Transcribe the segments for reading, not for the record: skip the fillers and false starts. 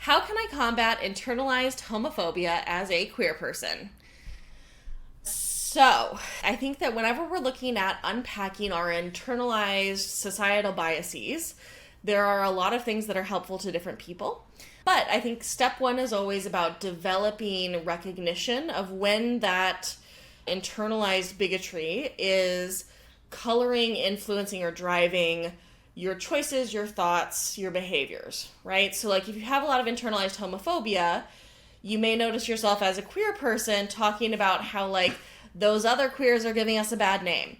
How can I combat internalized homophobia as a queer person? So, I think that whenever we're looking at unpacking our internalized societal biases, there are a lot of things that are helpful to different people. But I think step one is always about developing recognition of when that internalized bigotry is coloring, influencing, or driving your choices, your thoughts, your behaviors, right? So, like, if you have a lot of internalized homophobia, you may notice yourself as a queer person talking about how, like, those other queers are giving us a bad name.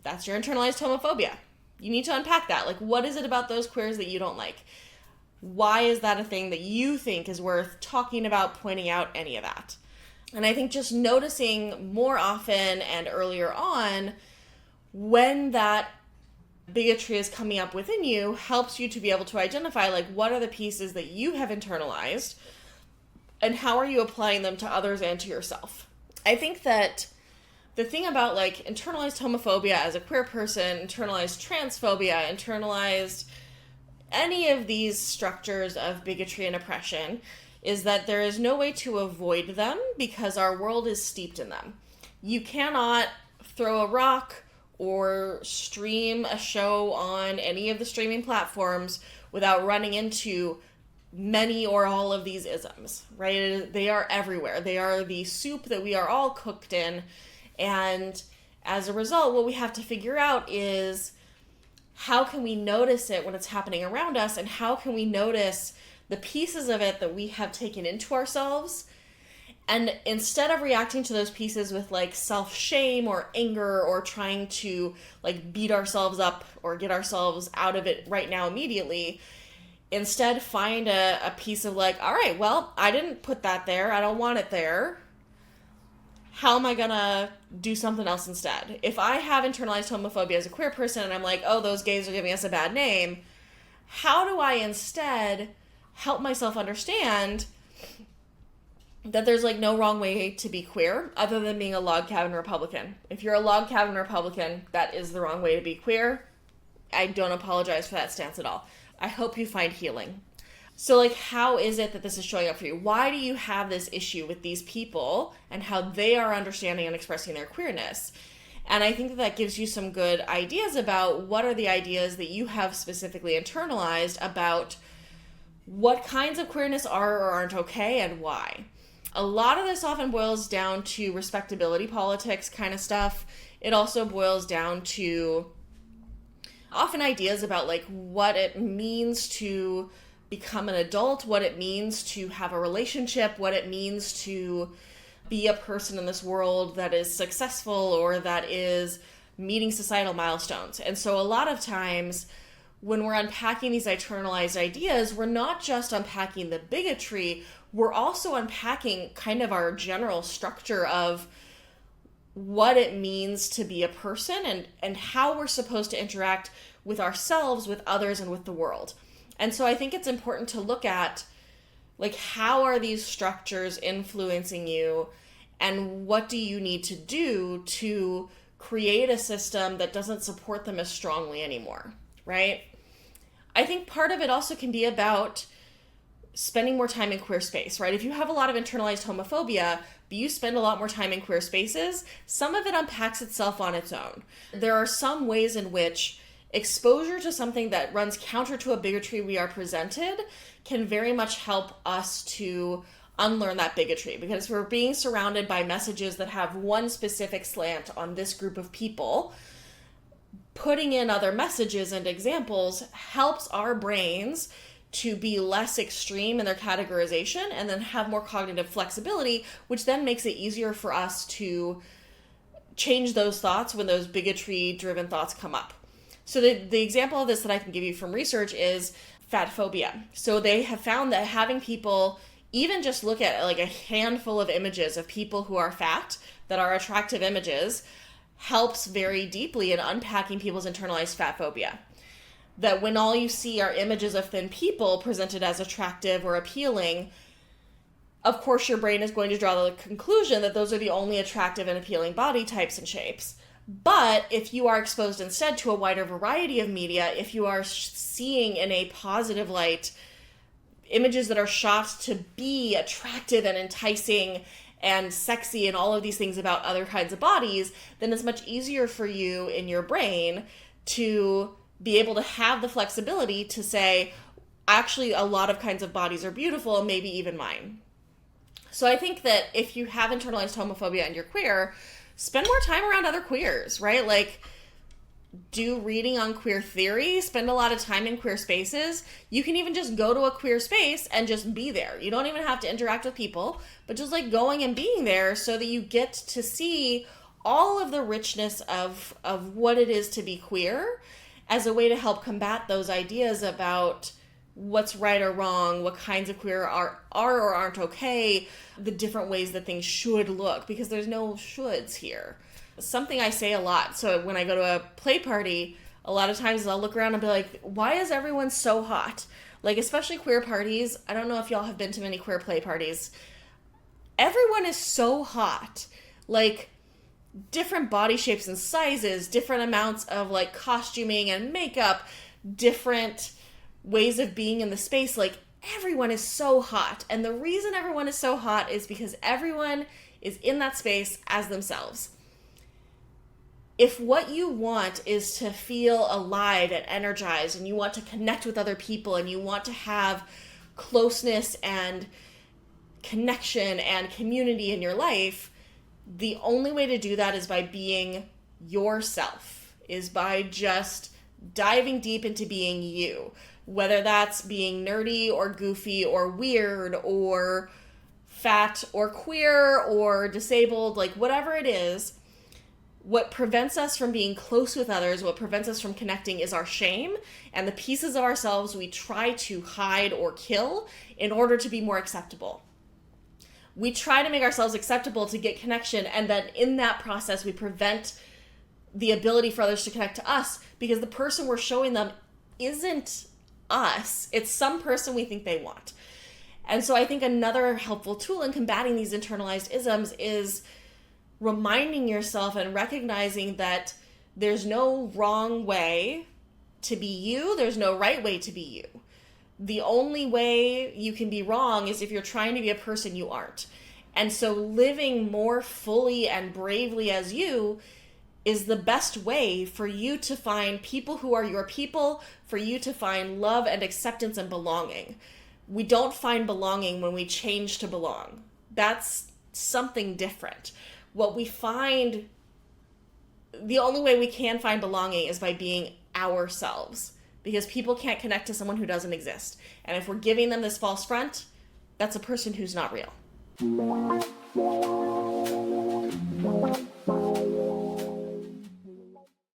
That's your internalized homophobia. You need to unpack that. Like, what is it about those queers that you don't like? Why is that a thing that you think is worth talking about, pointing out, any of that? And I think just noticing more often and earlier on when that bigotry is coming up within you helps you to be able to identify, like, what are the pieces that you have internalized and how are you applying them to others and to yourself. I think that the thing about, like, internalized homophobia as a queer person, internalized transphobia, internalized any of these structures of bigotry and oppression is that there is no way to avoid them because our world is steeped in them. You cannot throw a rock or stream a show on any of the streaming platforms without running into many or all of these isms, right? They are everywhere. They are the soup that we are all cooked in. And as a result, what we have to figure out is how can we notice it when it's happening around us, and how can we notice the pieces of it that we have taken into ourselves. And instead of reacting to those pieces with, like, self-shame or anger or trying to, like, beat ourselves up or get ourselves out of it right now immediately, instead find a piece of, like, all right, well, I didn't put that there. I don't want it there. How am I gonna do something else instead? If I have internalized homophobia as a queer person and I'm like, oh, those gays are giving us a bad name, how do I instead help myself understand that there's, like, no wrong way to be queer other than being a log cabin Republican? If you're a log cabin Republican, that is the wrong way to be queer. I don't apologize for that stance at all. I hope you find healing. So, like, how is it that this is showing up for you? Why do you have this issue with these people and how they are understanding and expressing their queerness? And I think that gives you some good ideas about what are the ideas that you have specifically internalized about what kinds of queerness are or aren't okay and why. A lot of this often boils down to respectability politics kind of stuff. It also boils down to often ideas about, like, what it means to become an adult, what it means to have a relationship, what it means to be a person in this world that is successful or that is meeting societal milestones. And so a lot of times when we're unpacking these internalized ideas, we're not just unpacking the bigotry, we're also unpacking kind of our general structure of what it means to be a person and how we're supposed to interact with ourselves, with others, and with the world. And so I think it's important to look at, like, how are these structures influencing you and what do you need to do to create a system that doesn't support them as strongly anymore, right? I think part of it also can be about spending more time in queer space, right? If you have a lot of internalized homophobia, but you spend a lot more time in queer spaces, some of it unpacks itself on its own. There are some ways in which exposure to something that runs counter to a bigotry we are presented can very much help us to unlearn that bigotry, because we're being surrounded by messages that have one specific slant on this group of people. Putting in other messages and examples helps our brains to be less extreme in their categorization and then have more cognitive flexibility, which then makes it easier for us to change those thoughts when those bigotry-driven thoughts come up. So the example of this that I can give you from research is fat phobia. So they have found that having people even just look at, like, a handful of images of people who are fat that are attractive images helps very deeply in unpacking people's internalized fat phobia. That when all you see are images of thin people presented as attractive or appealing, of course your brain is going to draw the conclusion that those are the only attractive and appealing body types and shapes. But if you are exposed instead to a wider variety of media, if you are seeing in a positive light images that are shot to be attractive and enticing and sexy and all of these things about other kinds of bodies, then it's much easier for you in your brain to be able to have the flexibility to say, actually, a lot of kinds of bodies are beautiful, maybe even mine. So I think that if you have internalized homophobia and you're queer, spend more time around other queers, right? Like, do reading on queer theory, spend a lot of time in queer spaces. You can even just go to a queer space and just be there. You don't even have to interact with people, but just like going and being there so that you get to see all of the richness of what it is to be queer as a way to help combat those ideas about what's right or wrong, what kinds of queer are or aren't okay, the different ways that things should look, because there's no shoulds here. Something I say a lot, so when I go to a play party, a lot of times I'll look around and be like, why is everyone so hot? Like, especially queer parties. I don't know if y'all have been to many queer play parties. Everyone is so hot. Like, different body shapes and sizes, different amounts of, like, costuming and makeup, different ways of being in the space. Like, everyone is so hot. And the reason everyone is so hot is because everyone is in that space as themselves. If what you want is to feel alive and energized, and you want to connect with other people, and you want to have closeness and connection and community in your life, the only way to do that is by being yourself, is by just diving deep into being you. Whether that's being nerdy or goofy or weird or fat or queer or disabled, like whatever it is, what prevents us from being close with others, what prevents us from connecting is our shame and the pieces of ourselves we try to hide or kill in order to be more acceptable. We try to make ourselves acceptable to get connection, and then in that process we prevent the ability for others to connect to us because the person we're showing them isn't us. It's some person we think they want. And so I think another helpful tool in combating these internalized isms is reminding yourself and recognizing that there's no wrong way to be you. There's no right way to be you. The only way you can be wrong is if you're trying to be a person you aren't. And so living more fully and bravely as you is the best way for you to find people who are your people, for you to find love and acceptance and belonging. We don't find belonging when we change to belong. That's something different. What we find, the only way we can find belonging is by being ourselves, because people can't connect to someone who doesn't exist. And if we're giving them this false front, that's a person who's not real.